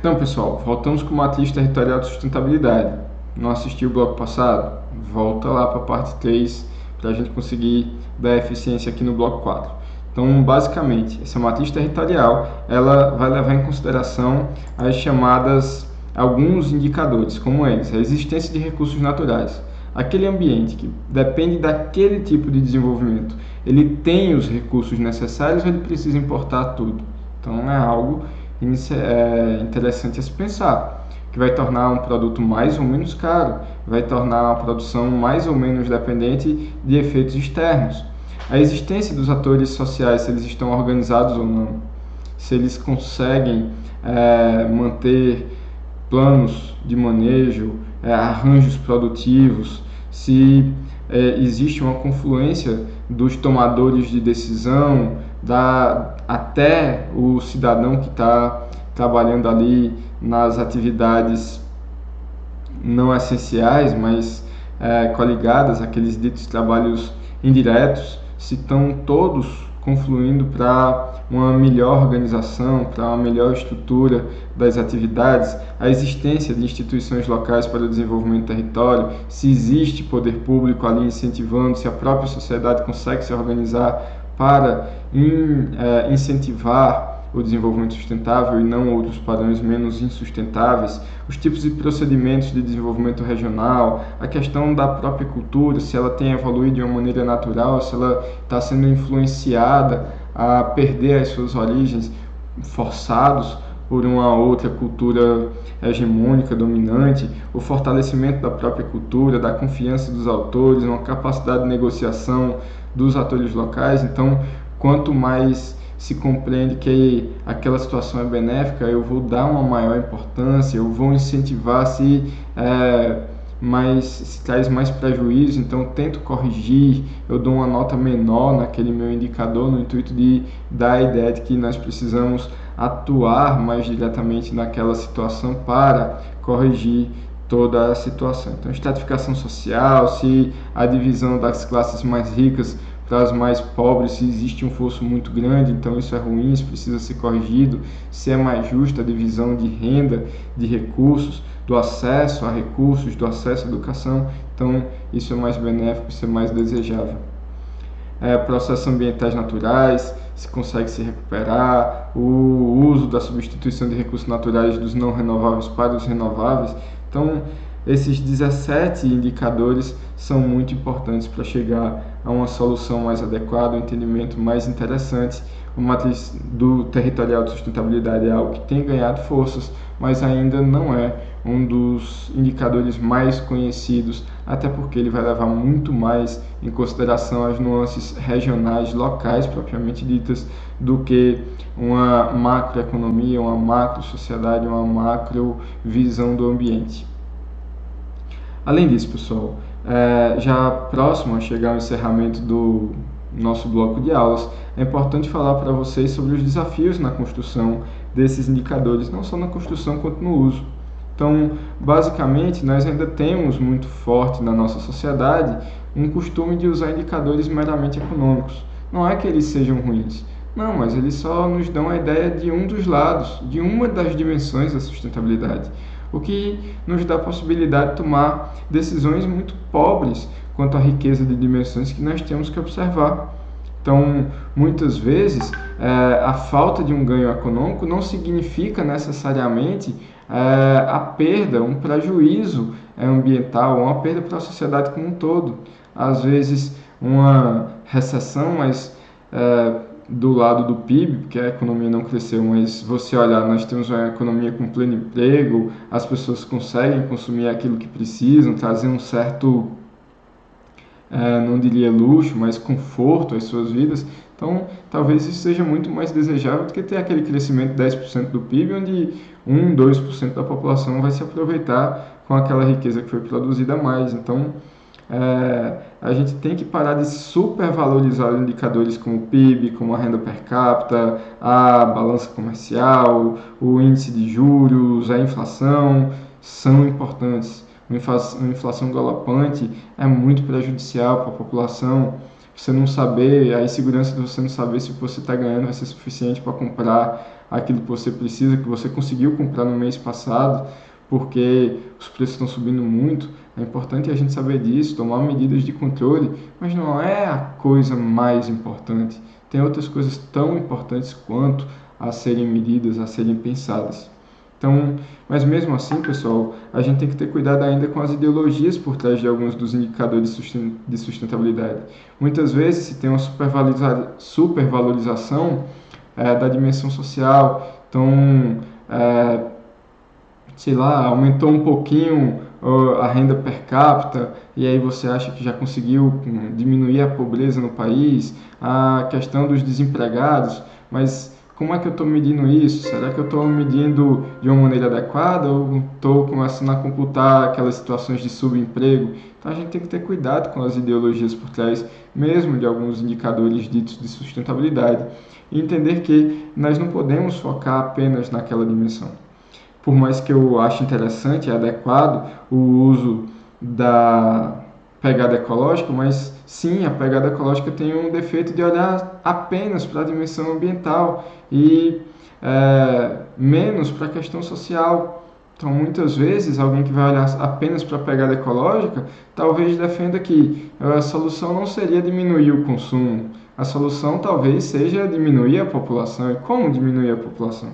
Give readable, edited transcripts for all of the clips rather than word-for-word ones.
Então, pessoal, voltamos com matriz territorial de sustentabilidade. Não assistiu o bloco passado? Volta lá para a parte 3 para a gente conseguir dar eficiência aqui no bloco 4. Então, basicamente, essa matriz territorial ela vai levar em consideração as chamadas alguns indicadores, como eles: a existência de recursos naturais. Aquele ambiente que depende daquele tipo de desenvolvimento, ele tem os recursos necessários ou ele precisa importar tudo? Então, é algo interessante a se pensar, que vai tornar um produto mais ou menos caro, vai tornar a produção mais ou menos dependente de efeitos externos. A existência dos atores sociais, se eles estão organizados ou não, se eles conseguem manter planos de manejo, arranjos produtivos, se existe uma confluência dos tomadores de decisão, até o cidadão que está trabalhando ali nas atividades não essenciais, mas coligadas, aqueles ditos trabalhos indiretos, se estão todos confluindo para uma melhor organização, para uma melhor estrutura das atividades, a existência de instituições locais para o desenvolvimento do território, se existe poder público ali incentivando, se a própria sociedade consegue se organizar para incentivar o desenvolvimento sustentável e não outros padrões menos insustentáveis, os tipos de procedimentos de desenvolvimento regional, a questão da própria cultura, se ela tem evoluído de uma maneira natural, se ela está sendo influenciada a perder as suas origens forçados por uma outra cultura hegemônica, dominante, o fortalecimento da própria cultura, da confiança dos autores, uma capacidade de negociação dos atores locais. Então, quanto mais se compreende que aquela situação é benéfica, eu vou dar uma maior importância, eu vou incentivar se traz mais prejuízo, então tento corrigir, eu dou uma nota menor naquele meu indicador no intuito de dar a ideia de que nós precisamos atuar mais diretamente naquela situação para corrigir toda a situação. Então, estratificação social, se a divisão das classes mais ricas para as mais pobres, se existe um fosso muito grande, então isso é ruim, isso precisa ser corrigido. Se é mais justa a divisão de renda, de recursos, do acesso a recursos, do acesso à educação, então isso é mais benéfico, isso é mais desejável. Processos ambientais naturais, se consegue se recuperar, o uso da substituição de recursos naturais dos não renováveis para os renováveis. Então, esses 17 indicadores são muito importantes para chegar a uma solução mais adequada, um entendimento mais interessante. A matriz do territorial de sustentabilidade é algo que tem ganhado forças, mas ainda não é um dos indicadores mais conhecidos, até porque ele vai levar muito mais em consideração as nuances regionais, locais propriamente ditas, do que uma macroeconomia, uma macro-sociedade, uma macro-visão do ambiente. Além disso, pessoal, já próximo a chegar ao encerramento do nosso bloco de aulas, é importante falar para vocês sobre os desafios na construção desses indicadores, não só na construção quanto no uso. Então, basicamente, nós ainda temos muito forte na nossa sociedade um costume de usar indicadores meramente econômicos. Não é que eles sejam ruins, não, mas eles só nos dão a ideia de um dos lados, de uma das dimensões da sustentabilidade, o que nos dá a possibilidade de tomar decisões muito pobres quanto à riqueza de dimensões que nós temos que observar. Então, muitas vezes, a falta de um ganho econômico não significa necessariamente a perda, um prejuízo ambiental, uma perda para a sociedade como um todo. Às vezes, uma recessão, mas do lado do PIB, porque a economia não cresceu, mas você olhar, nós temos uma economia com pleno emprego, as pessoas conseguem consumir aquilo que precisam, trazer um certo, não diria luxo, mas conforto às suas vidas. Então, talvez isso seja muito mais desejável do que ter aquele crescimento de 10% do PIB, onde 1, 2% da população vai se aproveitar com aquela riqueza que foi produzida a mais. Então, a gente tem que parar de supervalorizar indicadores como o PIB, como a renda per capita, a balança comercial, o índice de juros, a inflação, são importantes. Uma inflação galopante é muito prejudicial para a população. Você não saber, a insegurança de você não saber se você está ganhando vai ser suficiente para comprar aquilo que você precisa, que você conseguiu comprar no mês passado, porque os preços estão subindo muito. É importante a gente saber disso, tomar medidas de controle, mas não é a coisa mais importante. Tem outras coisas tão importantes quanto a serem medidas, a serem pensadas. Então, mas mesmo assim, pessoal, a gente tem que ter cuidado ainda com as ideologias por trás de alguns dos indicadores de sustentabilidade. Muitas vezes se tem uma supervalorização da dimensão social. Então, sei lá, aumentou um pouquinho a renda per capita e aí você acha que já conseguiu diminuir a pobreza no país, a questão dos desempregados, mas como é que eu estou medindo isso? Será que eu estou medindo de uma maneira adequada ou estou começando a computar aquelas situações de subemprego? Então a gente tem que ter cuidado com as ideologias por trás, mesmo de alguns indicadores ditos de sustentabilidade, e entender que nós não podemos focar apenas naquela dimensão. Por mais que eu ache interessante e adequado o uso da pegada ecológica, mas sim, a pegada ecológica tem um defeito de olhar apenas para a dimensão ambiental e menos para a questão social. Então, muitas vezes, alguém que vai olhar apenas para a pegada ecológica, talvez defenda que a solução não seria diminuir o consumo, a solução talvez seja diminuir a população. E como diminuir a população?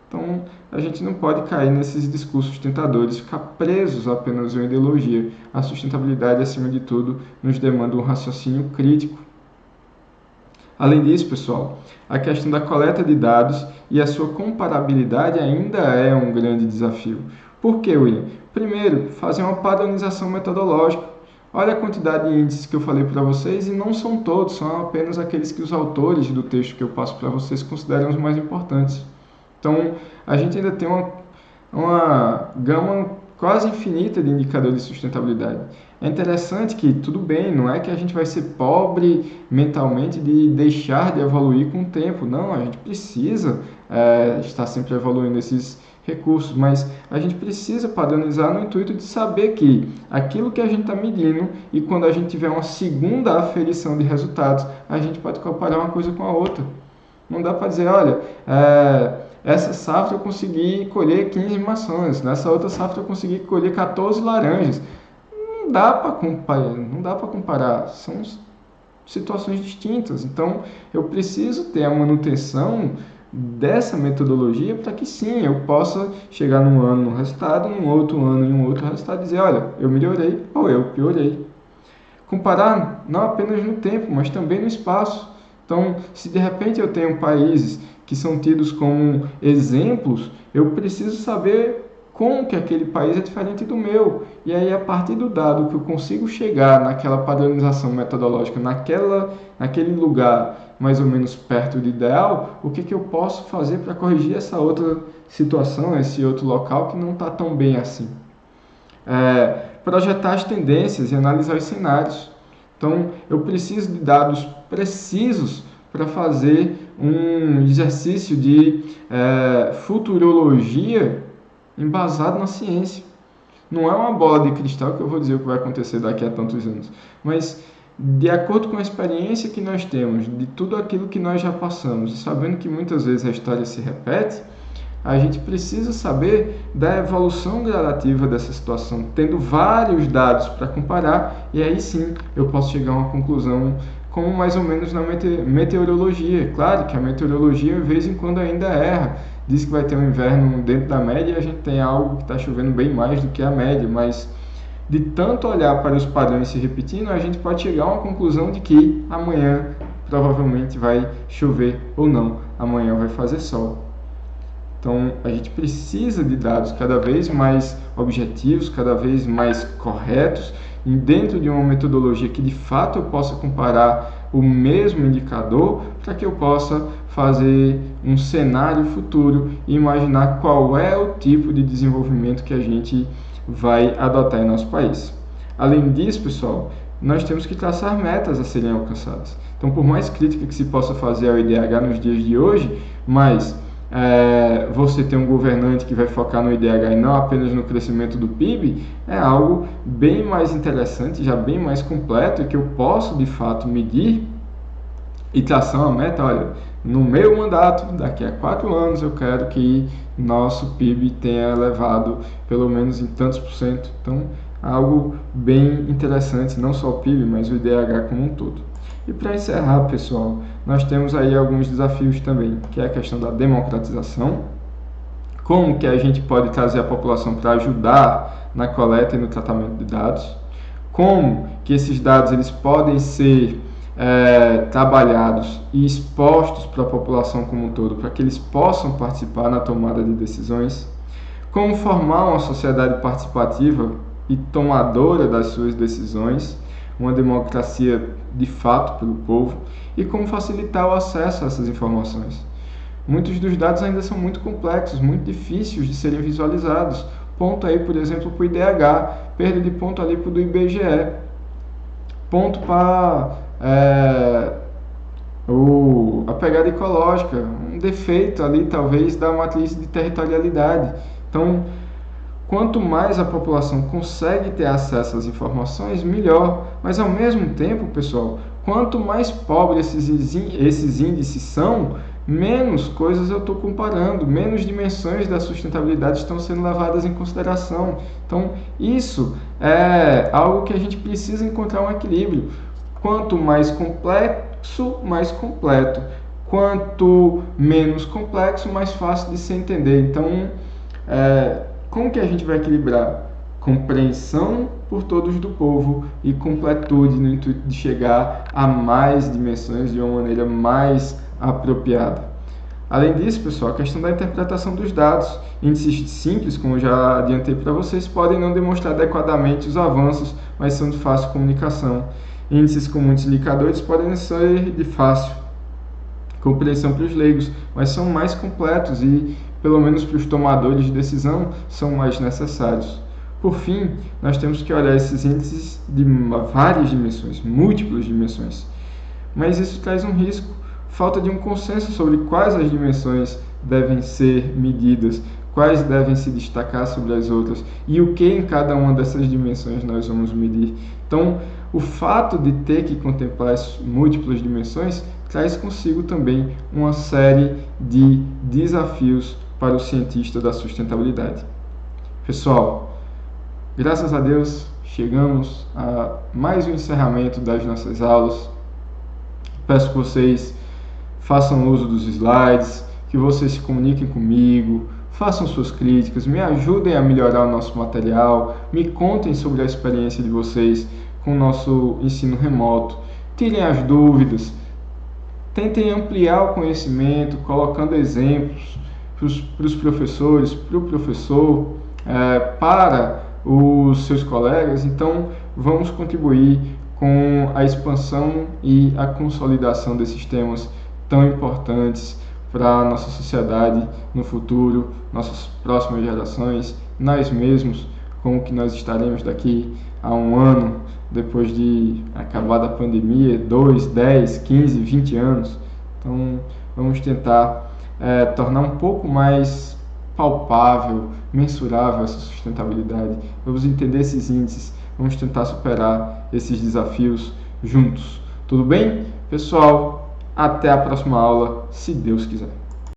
Então, a gente não pode cair nesses discursos tentadores, ficar presos apenas em uma ideologia. A sustentabilidade, acima de tudo, nos demanda um raciocínio crítico. Além disso, pessoal, a questão da coleta de dados e a sua comparabilidade ainda é um grande desafio. Por quê, William? Primeiro, fazer uma padronização metodológica. Olha a quantidade de índices que eu falei para vocês e não são todos, são apenas aqueles que os autores do texto que eu passo para vocês consideram os mais importantes. Então, a gente ainda tem uma gama quase infinita de indicadores de sustentabilidade. É interessante que, tudo bem, não é que a gente vai ser pobre mentalmente de deixar de evoluir com o tempo. Não, a gente precisa estar sempre evoluindo esses recursos, mas a gente precisa padronizar no intuito de saber que aquilo que a gente está medindo e quando a gente tiver uma segunda aferição de resultados, a gente pode comparar uma coisa com a outra. Não dá para dizer, olha, essa safra eu consegui colher 15 maçãs, nessa outra safra eu consegui colher 14 laranjas. Não dá para comparar, são situações distintas. Então, eu preciso ter a manutenção dessa metodologia para que sim, eu possa chegar num ano num resultado, num outro ano em um outro resultado e dizer, olha, eu melhorei ou eu piorei. Comparar não apenas no tempo, mas também no espaço. Então, se de repente eu tenho países que são tidos como exemplos, eu preciso saber como que aquele país é diferente do meu. E aí, a partir do dado que eu consigo chegar naquela padronização metodológica, naquele lugar mais ou menos perto do ideal, o que eu posso fazer para corrigir essa outra situação, esse outro local que não está tão bem assim. Projetar as tendências e analisar os cenários. Então, eu preciso de dados precisos para fazer um exercício de futurologia embasado na ciência. Não é uma bola de cristal que eu vou dizer o que vai acontecer daqui a tantos anos, mas de acordo com a experiência que nós temos, de tudo aquilo que nós já passamos, e sabendo que muitas vezes a história se repete, a gente precisa saber da evolução gradativa dessa situação, tendo vários dados para comparar, e aí sim eu posso chegar a uma conclusão como mais ou menos na meteorologia. Claro que a meteorologia, de vez em quando, ainda erra. Diz que vai ter um inverno dentro da média e a gente tem algo que está chovendo bem mais do que a média, mas de tanto olhar para os padrões se repetindo, a gente pode chegar a uma conclusão de que amanhã provavelmente vai chover ou não, amanhã vai fazer sol. Então, a gente precisa de dados cada vez mais objetivos, cada vez mais corretos, e dentro de uma metodologia que de fato eu possa comparar o mesmo indicador, para que eu possa fazer um cenário futuro e imaginar qual é o tipo de desenvolvimento que a gente vai adotar em nosso país. Além disso, pessoal, nós temos que traçar metas a serem alcançadas. Então, por mais crítica que se possa fazer ao IDH nos dias de hoje, mas você ter um governante que vai focar no IDH e não apenas no crescimento do PIB, é algo bem mais interessante, já bem mais completo e que eu posso de fato medir e traçar uma meta. Olha, no meu mandato, daqui a 4 anos, eu quero que nosso PIB tenha elevado pelo menos em tantos por cento. Então, algo bem interessante, não só o PIB, mas o IDH como um todo. E para encerrar, pessoal, nós temos aí alguns desafios também, que é a questão da democratização, como que a gente pode trazer a população para ajudar na coleta e no tratamento de dados, como que esses dados eles podem ser trabalhados e expostos para a população como um todo, para que eles possam participar na tomada de decisões, como formar uma sociedade participativa e tomadora das suas decisões, uma democracia de fato pelo povo, e como facilitar o acesso a essas informações. Muitos dos dados ainda são muito complexos, muito difíceis de serem visualizados. Ponto aí, por exemplo, para o IDH, perda de ponto ali para o do IBGE, ponto para a pegada ecológica, um defeito ali talvez da matriz de territorialidade. Então, quanto mais a população consegue ter acesso às informações, melhor. Mas ao mesmo tempo, pessoal, quanto mais pobres esses índices são, menos coisas eu estou comparando, menos dimensões da sustentabilidade estão sendo levadas em consideração. Então, isso é algo que a gente precisa encontrar um equilíbrio. Quanto mais complexo, mais completo. Quanto menos complexo, mais fácil de se entender. Então, como que a gente vai equilibrar? Compreensão por todos do povo e completude no intuito de chegar a mais dimensões de uma maneira mais apropriada. Além disso, pessoal, a questão da interpretação dos dados. Índices simples, como eu já adiantei para vocês, podem não demonstrar adequadamente os avanços, mas são de fácil comunicação. Índices com muitos indicadores podem ser de fácil compreensão para os leigos, mas são mais completos e, pelo menos para os tomadores de decisão, são mais necessários. Por fim, nós temos que olhar esses índices de várias dimensões, múltiplas dimensões. Mas isso traz um risco, falta de um consenso sobre quais as dimensões devem ser medidas, quais devem se destacar sobre as outras e o que em cada uma dessas dimensões nós vamos medir. Então, o fato de ter que contemplar as múltiplas dimensões traz consigo também uma série de desafios para o cientista da sustentabilidade. Pessoal, graças a Deus, chegamos a mais um encerramento das nossas aulas. Peço que vocês façam uso dos slides, que vocês se comuniquem comigo, façam suas críticas, me ajudem a melhorar o nosso material, me contem sobre a experiência de vocês com o nosso ensino remoto, tirem as dúvidas, tentem ampliar o conhecimento, colocando exemplos para os professores, para o professor, para os seus colegas. Então, vamos contribuir com a expansão e a consolidação desses temas tão importantes para a nossa sociedade no futuro, nossas próximas gerações, nós mesmos, como que nós estaremos daqui a um ano, depois de acabar a pandemia, 2, 10, 15, 20 anos. Então, vamos tentar tornar um pouco mais palpável, mensurável essa sustentabilidade. Vamos entender esses índices, vamos tentar superar esses desafios juntos. Tudo bem? Pessoal, até a próxima aula, se Deus quiser.